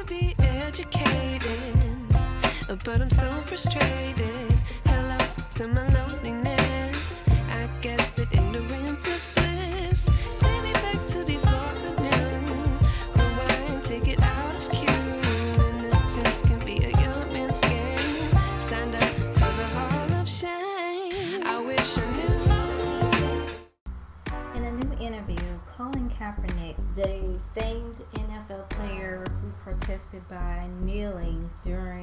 be educated, but I'm so frustrated. Hello to my loneliness. I guess that ignorance is bliss. Take me back to before the new. Rewind, take it out of cue. Innocence can be a young man's game. Signed up for the hall of shame. I wish I knew. In a new interview, Colin Kaepernick, the famed NFL player who protested by kneeling during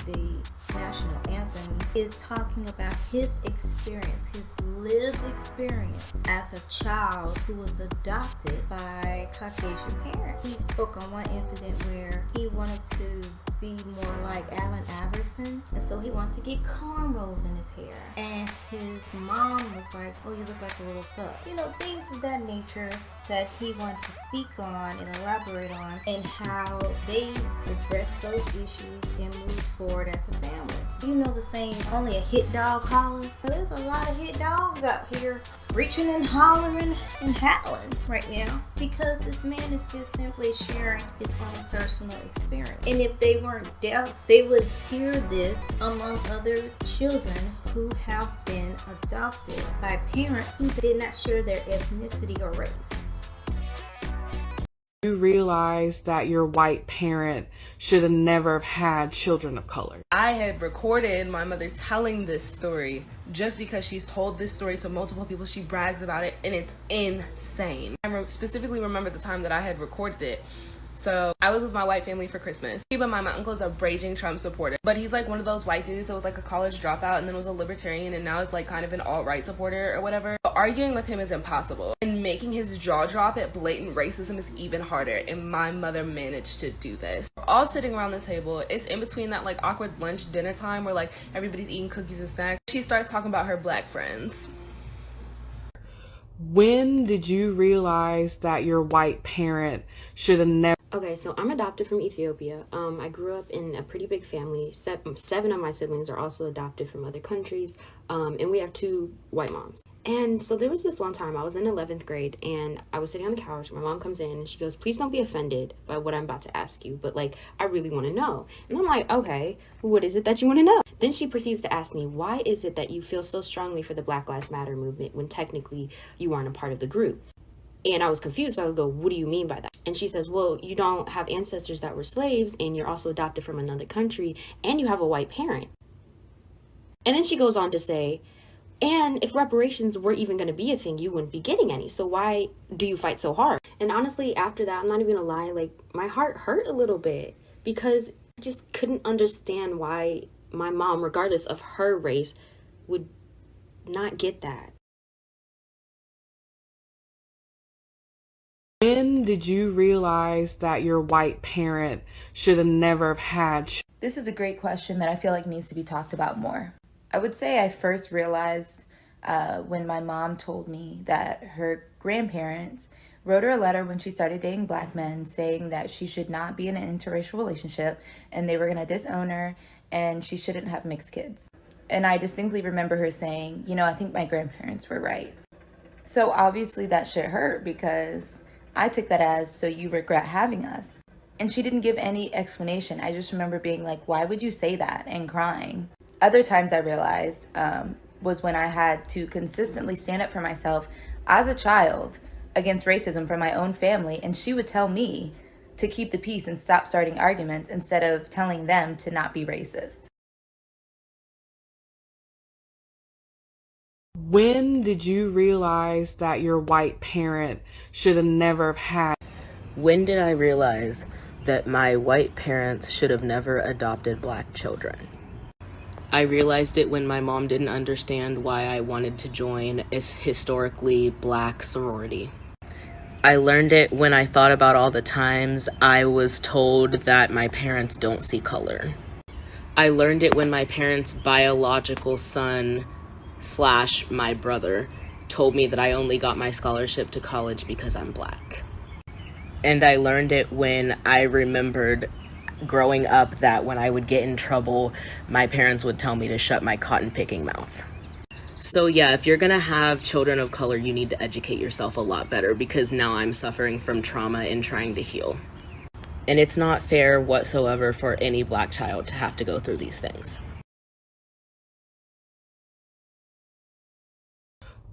the national anthem, is talking about his experience, his lived experience as a child who was adopted by Caucasian parents. He spoke on one incident where he wanted to be more like Allen Iverson, and so he wanted to get cornrows in his hair, and his mom was like, oh, you look like a little pup. You know, things of that nature that he wanted to speak on and elaborate on, and how they address those issues and move forward as a family. You know the saying, only a hit dog hollers? So there's a lot of hit dogs out here screeching and hollering and howling right now because this man is just simply sharing his own personal experience. And if they weren't deaf, they would hear this among other children who have been adopted by parents who did not share their ethnicity or race. You realize that your white parent should have never have had children of color. I had recorded my mother telling this story just because she's told this story to multiple people. She brags about it, and it's insane. I specifically remember the time that I had recorded it. So I was with my white family for Christmas. Keep in mind, my uncle's a raging Trump supporter, but he's like one of those white dudes that was like a college dropout and then was a libertarian and now is like kind of an alt-right supporter or whatever. But arguing with him is impossible, and making his jaw drop at blatant racism is even harder, and my mother managed to do this. We're all sitting around the table. It's in between that like awkward lunch dinner time where like everybody's eating cookies and snacks. She starts talking about her black friends. When did you realize that your white parent should have never... Okay, so I'm adopted from Ethiopia. I grew up in a pretty big family. Seven of my siblings are also adopted from other countries, and we have 2 white moms. And so there was this one time I was in 11th grade, and I was sitting on the couch. My mom comes in, and she goes, please don't be offended by what I'm about to ask you, but, like, I really want to know. And I'm like, okay, what is it that you want to know? Then she proceeds to ask me, why is it that you feel so strongly for the Black Lives Matter movement when technically you aren't a part of the group? And I was confused. So I would go, what do you mean by that? And she says, well, you don't have ancestors that were slaves, and you're also adopted from another country, and you have a white parent. And then she goes on to say, and if reparations were even going to be a thing, you wouldn't be getting any. So why do you fight so hard? And honestly, after that, I'm not even gonna lie, like, my heart hurt a little bit because I just couldn't understand why my mom, regardless of her race, would not get that. When did you realize that your white parent should have never have had... This is a great question that I feel like needs to be talked about more. I would say I first realized when my mom told me that her grandparents wrote her a letter when she started dating black men saying that she should not be in an interracial relationship and they were going to disown her and she shouldn't have mixed kids. And I distinctly remember her saying, you know, I think my grandparents were right. So obviously that shit hurt because I took that as, so you regret having us. And she didn't give any explanation. I just remember being like, why would you say that? And crying. Other times I realized was when I had to consistently stand up for myself as a child against racism from my own family. And she would tell me to keep the peace and stop starting arguments instead of telling them to not be racist. When did you realize that your white parent should have never have had... When did I realize that my white parents should have never adopted black children? I realized it when my mom didn't understand why I wanted to join a historically black sorority. I learned it when I thought about all the times I was told that my parents don't see color. I learned it when my parents' biological son / my brother told me that I only got my scholarship to college because I'm black. And I learned it when I remembered growing up that when I would get in trouble, my parents would tell me to shut my cotton picking mouth. So yeah, if you're gonna have children of color, you need to educate yourself a lot better, because now I'm suffering from trauma and trying to heal. And it's not fair whatsoever for any black child to have to go through these things.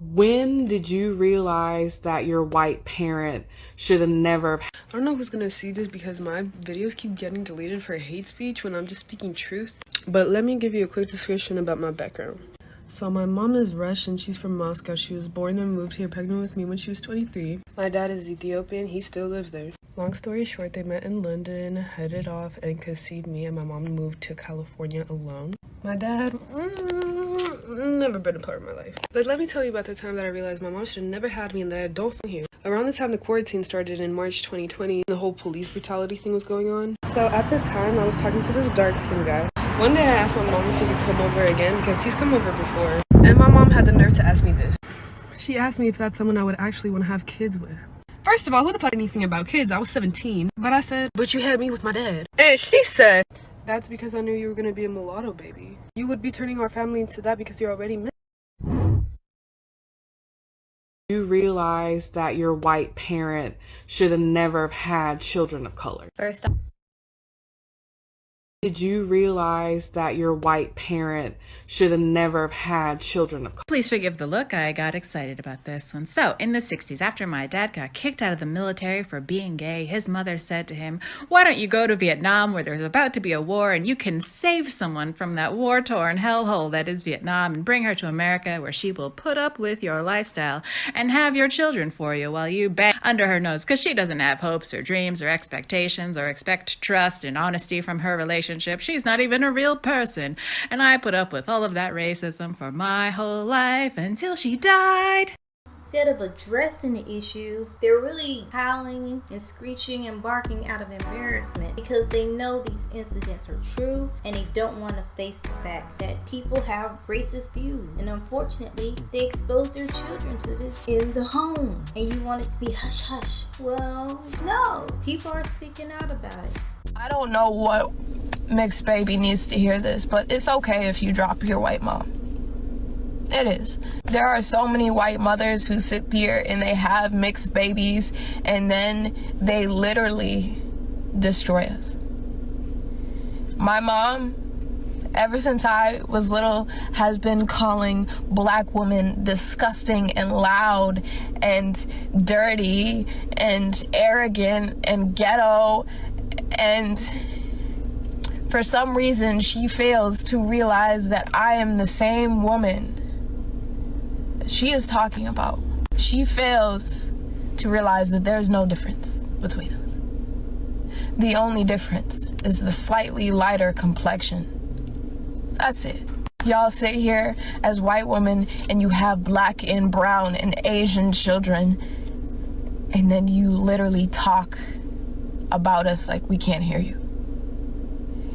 When did you realize that your white parent should have never... I don't know who's gonna see this because my videos keep getting deleted for hate speech when I'm just speaking truth. But let me give you a quick description about my background. So my mom is Russian, she's from Moscow. She was born and moved here pregnant with me when she was 23. My dad is Ethiopian, he still lives there. Long story short, they met in London, headed off and conceived me, and my mom moved to California alone. My dad, never been a part of my life. But let me tell you about the time that I realized my mom should have never had me and that I don't fit here. Around the time the quarantine started in March 2020, the whole police brutality thing was going on. So at the time, I was talking to this dark-skinned guy. One day I asked my mom if he could come over again because he's come over before. And my mom had the nerve to ask me this. She asked me if that's someone I would actually want to have kids with. First of all, who the fuck anything about kids? I was 17. But I said, but you had me with my dad. And she said, that's because I knew you were going to be a mulatto baby. You would be turning our family into that because you're already mixed. You realize that your white parent should have never have had children of color? First, Did you realize that your white parent should have never have had children of color? Please forgive the look, I got excited about this one. So, in the 60s, after my dad got kicked out of the military for being gay, his mother said to him, why don't you go to Vietnam where there's about to be a war and you can save someone from that war-torn hellhole that is Vietnam and bring her to America where she will put up with your lifestyle and have your children for you while you bang under her nose because she doesn't have hopes or dreams or expectations or expect trust and honesty from her relationship. She's not even a real person. And I put up with all of that racism for my whole life until she died. Instead of addressing the issue, they're really howling and screeching and barking out of embarrassment because they know these incidents are true and they don't want to face the fact that people have racist views. And unfortunately, they expose their children to this in the home. And you want it to be hush hush. Well, no, people are speaking out about it. I don't know what mixed baby needs to hear this, but it's okay if you drop your white mom. It is. There are so many white mothers who sit here and they have mixed babies and then they literally destroy us. My mom, ever since I was little, has been calling black women disgusting and loud and dirty and arrogant and ghetto, and for some reason she fails to realize that I am the same woman she is talking about. She fails to realize that there's no difference between us. The only difference is the slightly lighter complexion. That's it. Y'all sit here as white women and you have black and brown and Asian children, and then you literally talk about us like we can't hear you.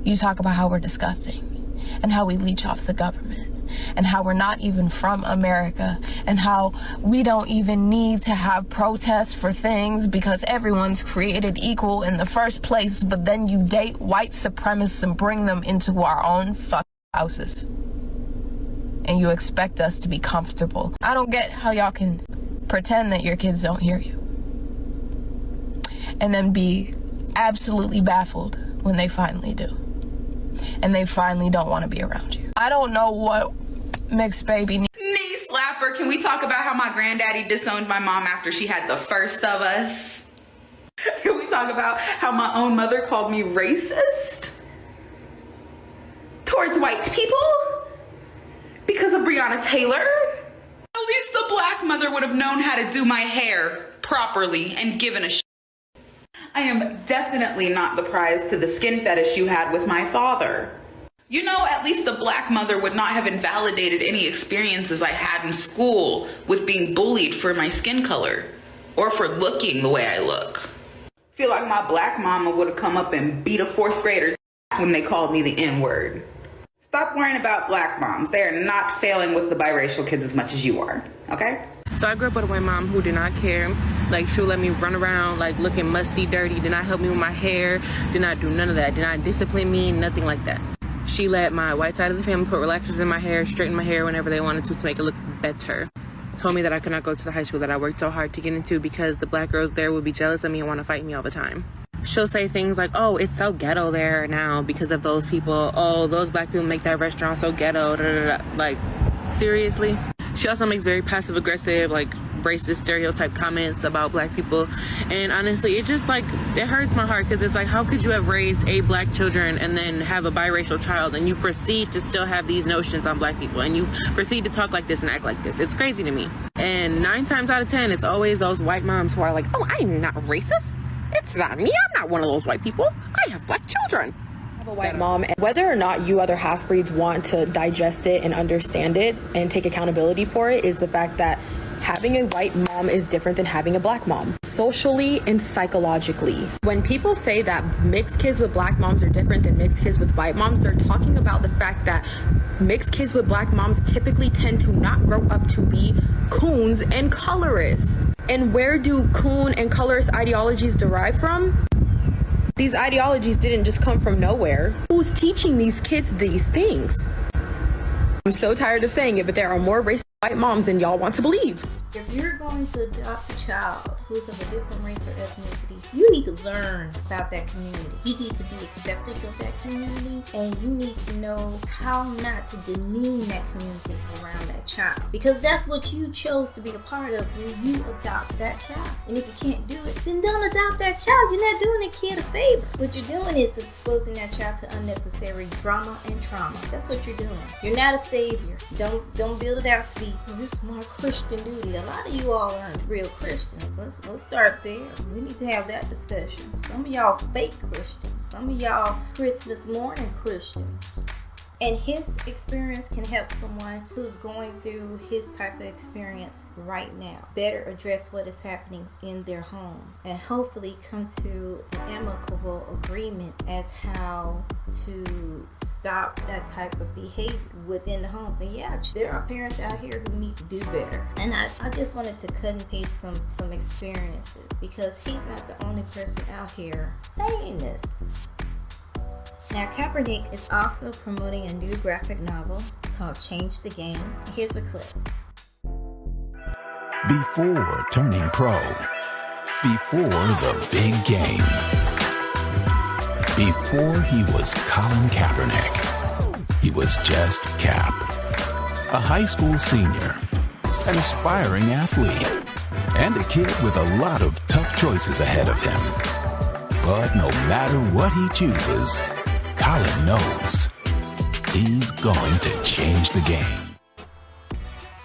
You talk about how we're disgusting and how we leech off the government and how we're not even from America and how we don't even need to have protests for things because everyone's created equal in the first place, but then you date white supremacists and bring them into our own fucking houses. And you expect us to be comfortable. I don't get how y'all can pretend that your kids don't hear you and then be absolutely baffled when they finally do. And they finally don't want to be around you. I don't know what mixed baby Knee slapper. Can we talk about how my granddaddy disowned my mom after she had the first of us? Can we talk about how my own mother called me racist towards white people because of Breonna Taylor? At least the black mother would have known how to do my hair properly and given a shit. I am definitely not the prize to the skin fetish you had with my father. You know, at least the black mother would not have invalidated any experiences I had in school with being bullied for my skin color or for looking the way I look. I feel like my black mama would have come up and beat a fourth grader's ass when they called me the N-word. Stop worrying about black moms. They are not failing with the biracial kids as much as you are, okay? So I grew up with a white mom who did not care. Like, she'll let me run around like looking musty, dirty, did not help me with my hair, did not do none of that, did not discipline me, nothing like that. She let my white side of the family put relaxers in my hair, straighten my hair whenever they wanted to make it look better. Told me that I could not go to the high school that I worked so hard to get into because the black girls there would be jealous of me and want to fight me all the time. she'll say things like, oh, it's so ghetto there now because of those people. Oh, those black people make that restaurant so ghetto. Da, da, da. Like, seriously? She also makes very passive aggressive, like, racist stereotype comments about black people. And honestly, it just, like, it hurts my heart, because it's like, how could you have raised 8 black children and then have a biracial child, and you proceed to still have these notions on black people, and you proceed to talk like this and act like this? It's crazy to me. And 9 times out of 10, it's always those white moms who are like, oh, I'm not racist. It's not me. I'm not one of those white people. I have black children. A white mom, and whether or not you other half-breeds want to digest it and understand it and take accountability for it, is the fact that having a white mom is different than having a black mom, socially and psychologically. When people say that mixed kids with black moms are different than mixed kids with white moms, they're talking about the fact that mixed kids with black moms typically tend to not grow up to be coons and colorists. And where do coon and colorist ideologies derive from? These ideologies didn't just come from nowhere. Who's teaching these kids these things? I'm so tired of saying it, but there are more racist white moms than y'all want to believe. If you're going to adopt a child who's of a different race or ethnicity, you need to learn about that community. You need to be accepting of that community, and you need to know how not to demean that community around that child. Because that's what you chose to be a part of when you adopt that child. And if you can't do it, then don't adopt that child. You're not doing a kid a favor. What you're doing is exposing that child to unnecessary drama and trauma. That's what you're doing. You're not a savior. Don't build it out to be, oh, this is my Christian duty. A lot of you all aren't real Christians. Let's start there. We need to have that discussion. Some of y'all fake Christians. Some of y'all Christmas morning Christians. And his experience can help someone who's going through his type of experience right now better address what is happening in their home, and hopefully come to an amicable agreement as how to stop that type of behavior within the homes. And yeah, there are parents out here who need to do better. And I just wanted to cut and paste some experiences, because he's not the only person out here saying this. Now, Kaepernick is also promoting a new graphic novel called Change the Game. Here's a clip. Before turning pro, before the big game, before he was Colin Kaepernick, he was just Cap, a high school senior, an aspiring athlete, and a kid with a lot of tough choices ahead of him. But no matter what he chooses, Colin knows he's going to change the game.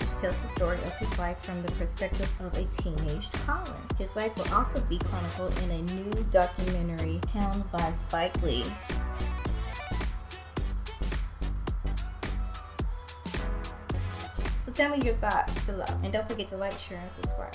Which tells the story of his life from the perspective of a teenaged Colin. His life will also be chronicled in a new documentary helmed by Spike Lee. So tell me your thoughts below, and don't forget to like, share, and subscribe.